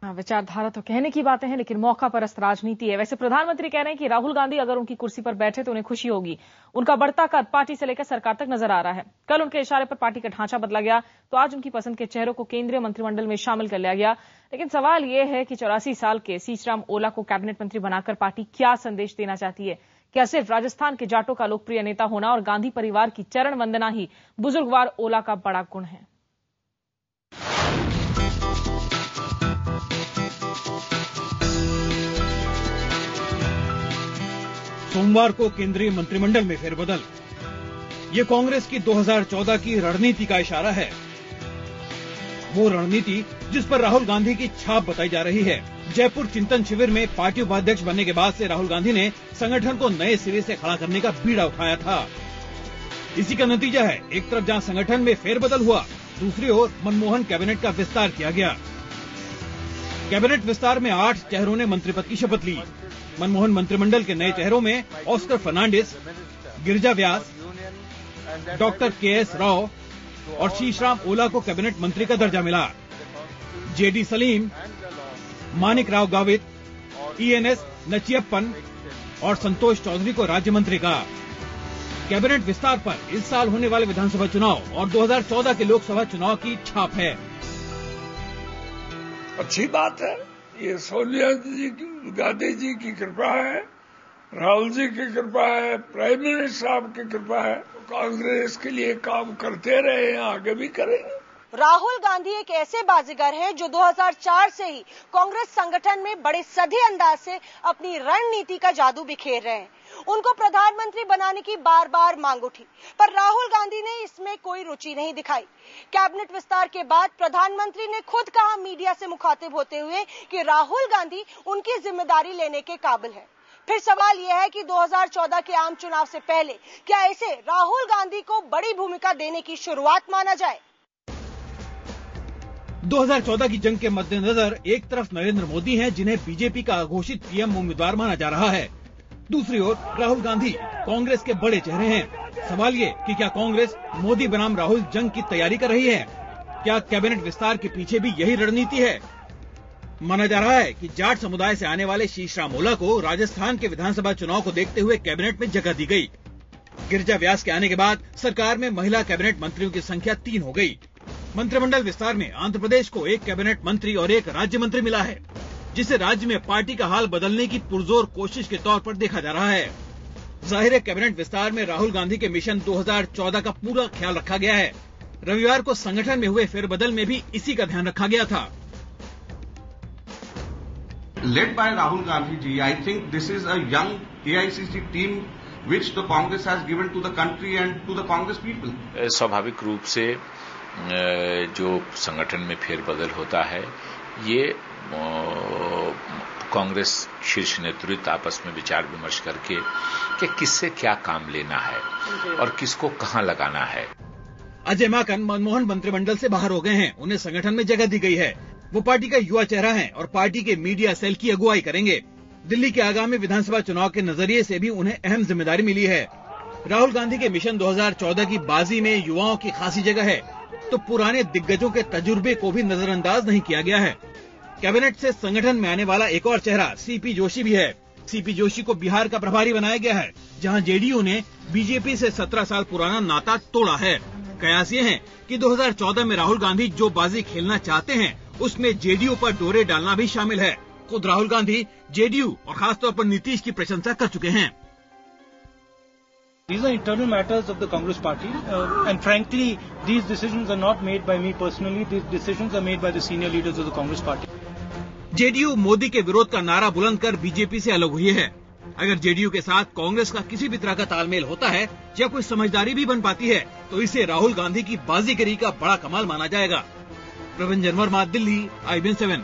विचारधारा तो कहने की बातें हैं, लेकिन मौका परस्त राजनीति है। वैसे प्रधानमंत्री कह रहे हैं कि राहुल गांधी अगर उनकी कुर्सी पर बैठे तो उन्हें खुशी होगी। उनका बढ़ता कद पार्टी से लेकर सरकार तक नजर आ रहा है। कल उनके इशारे पर पार्टी का ढांचा बदला गया, तो आज उनकी पसंद के चेहरों को केंद्रीय मंत्रिमंडल में शामिल कर लिया गया। लेकिन सवाल यह है कि 84 साल के सीसराम ओला को कैबिनेट मंत्री बनाकर पार्टी क्या संदेश देना चाहती है? क्या सिर्फ राजस्थान के जाटों का लोकप्रिय नेता होना और गांधी परिवार की चरण वंदना ही बुजुर्गवार ओला का बड़ा गुण है? सोमवार को केंद्रीय मंत्रिमंडल में फेरबदल। ये कांग्रेस की 2014 की रणनीति का इशारा है। वो रणनीति जिस पर राहुल गांधी की छाप बताई जा रही है। जयपुर चिंतन शिविर में पार्टी उपाध्यक्ष बनने के बाद से राहुल गांधी ने संगठन को नए सिरे से खड़ा करने का बीड़ा उठाया था। इसी का नतीजा है, एक तरफ जहां संगठन में फेरबदल हुआ, दूसरी ओर मनमोहन कैबिनेट का विस्तार किया गया। कैबिनेट विस्तार में 8 चेहरों ने मंत्री पद की शपथ ली। मनमोहन मंत्रिमंडल के नए चेहरों में Oscar Fernandes, Girija Vyas, doctor KS. Rao और शीशराम ओला को कैबिनेट मंत्री का दर्जा मिला। जेडी सलीम, मानिक राव गावित, ईएनएस नचियप्पन और संतोष चौधरी को राज्य मंत्री का। कैबिनेट विस्तार पर इस साल होने वाले विधानसभा चुनाव और 2014 के लोकसभा चुनाव की छाप है। अच्छी बात है। ये सोनिया जी गांधी जी की कृपा है, राहुल जी की कृपा है, प्राइम मिनिस्टर साहब की कृपा है। कांग्रेस के लिए काम करते रहे हैं, आगे भी करेंगे। राहुल गांधी एक ऐसे बाजीगर हैं जो 2004 से ही कांग्रेस संगठन में बड़े सधे अंदाज से अपनी रणनीति का जादू बिखेर रहे हैं। उनको प्रधानमंत्री बनाने की बार बार मांग उठी, पर राहुल गांधी ने इसमें कोई रुचि नहीं दिखाई। कैबिनेट विस्तार के बाद प्रधानमंत्री ने खुद कहा मीडिया से मुखातिब होते हुए कि राहुल गांधी उनकी जिम्मेदारी लेने के काबिल है। फिर सवाल यह है कि 2014 के आम चुनाव से पहले क्या इसे राहुल गांधी को बड़ी भूमिका देने की शुरुआत माना जाए? 2014 की जंग के मद्देनजर एक तरफ नरेंद्र मोदी हैं, जिन्हें बीजेपी का अघोषित पीएम उम्मीदवार माना जा रहा है। दूसरी ओर राहुल गांधी कांग्रेस के बड़े चेहरे हैं। सवाल ये कि क्या कांग्रेस मोदी बनाम राहुल जंग की तैयारी कर रही है? क्या कैबिनेट विस्तार के पीछे भी यही रणनीति है? माना जा रहा है कि जाट समुदाय से आने वाले शीशराम ओला को राजस्थान के विधानसभा चुनाव को देखते हुए कैबिनेट में जगह दी गई। गिरिजा व्यास के आने के बाद सरकार में महिला कैबिनेट मंत्रियों की संख्या 3 हो गई। मंत्रिमंडल विस्तार में आंध्र प्रदेश को 1 कैबिनेट मंत्री और 1 राज्य मंत्री मिला है, जिसे राज्य में पार्टी का हाल बदलने की पुरजोर कोशिश के तौर पर देखा जा रहा है। जाहिर है, कैबिनेट विस्तार में राहुल गांधी के मिशन 2014 का पूरा ख्याल रखा गया है। रविवार को संगठन में हुए फेरबदल में भी इसी का ध्यान रखा गया था। Led by Rahul Gandhi ji, I think this is a young AICC team which the Congress has given to the country and to the Congress people. स्वाभाविक रूप से जो संगठन में फेरबदल होता है, ये कांग्रेस शीर्ष नेतृत्व आपस में विचार विमर्श करके कि किससे क्या काम लेना है और किसको कहां लगाना है। अजय माकन मनमोहन मंत्रिमंडल से बाहर हो गए हैं, उन्हें संगठन में जगह दी गई है। वो पार्टी का युवा चेहरा है और पार्टी के मीडिया सेल की अगुवाई करेंगे। दिल्ली के आगामी विधानसभा चुनाव के नजरिए से भी उन्हें अहम जिम्मेदारी मिली है। राहुल गांधी के मिशन 2014 की बाजी में युवाओं की खासी जगह है, तो पुराने दिग्गजों के तजुर्बे को भी नजरअंदाज नहीं किया गया है। कैबिनेट से संगठन में आने वाला एक और चेहरा सीपी जोशी भी है। सीपी जोशी को बिहार का प्रभारी बनाया गया है, जहां जेडीयू ने बीजेपी से 17 साल पुराना नाता तोड़ा है। कयास ये है कि 2014 में राहुल गांधी जो बाजी खेलना चाहते हैं, उसमें जेडीयू पर डोरे डालना भी शामिल है। खुद राहुल गांधी जेडीयू और खासतौर पर नीतीश की प्रशंसा कर चुके हैं। These are internal matters of the Congress party, and frankly, these decisions are not made by me personally. These decisions are made by the senior leaders of the Congress party. JDU Modi के विरोध का नारा बुलंद कर BJP से अलग हुई है। अगर जेडीयू के साथ कांग्रेस का किसी भी तरह का तालमेल होता है या कोई समझदारी भी बन पाती है, तो इसे राहुल गांधी की बाजीगरी का बड़ा कमाल माना जाएगा। प्रवीण वर्मा, दिल्ली, IBN7।